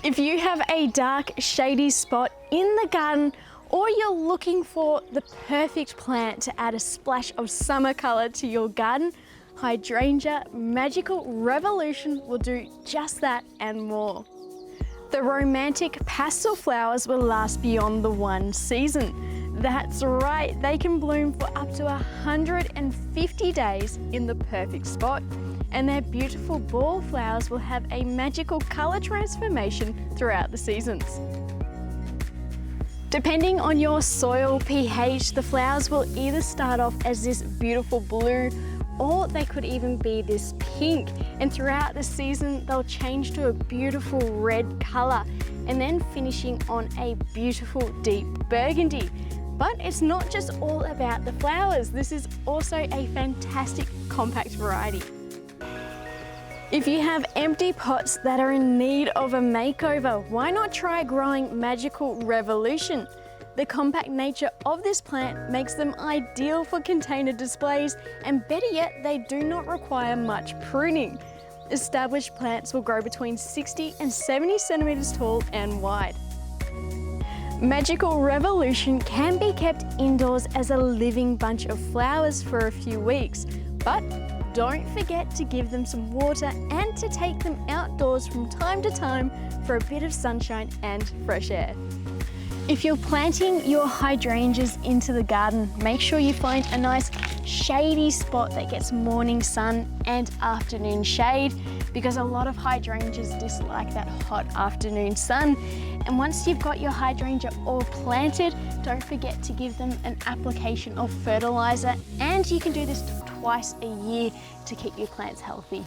If you have a dark, shady spot in the garden, or you're looking for the perfect plant to add a splash of summer colour to your garden, Hydrangea Magical Revolution will do just that and more. The romantic pastel flowers will last beyond the one season. That's right, they can bloom for up to 150 days in the perfect spot, and their beautiful ball flowers will have a magical colour transformation throughout the seasons. Depending on your soil pH, the flowers will either start off as this beautiful blue, or they could even be this pink, and throughout the season they'll change to a beautiful red colour, and then finishing on a beautiful deep burgundy. But it's not just all about the flowers, this is also a fantastic compact variety. If you have empty pots that are in need of a makeover, why not try growing Magical Revolution? The compact nature of this plant makes them ideal for container displays, and better yet, they do not require much pruning. Established plants will grow between 60 and 70 centimetres tall and wide. Magical Revolution can be kept indoors as a living bunch of flowers for a few weeks, but don't forget to give them some water and to take them outdoors from time to time for a bit of sunshine and fresh air. If you're planting your hydrangeas into the garden, make sure you find a nice shady spot that gets morning sun and afternoon shade, because a lot of hydrangeas dislike that hot afternoon sun. And once you've got your hydrangea all planted, don't forget to give them an application of fertilizer, and you can do this twice a year to keep your plants healthy.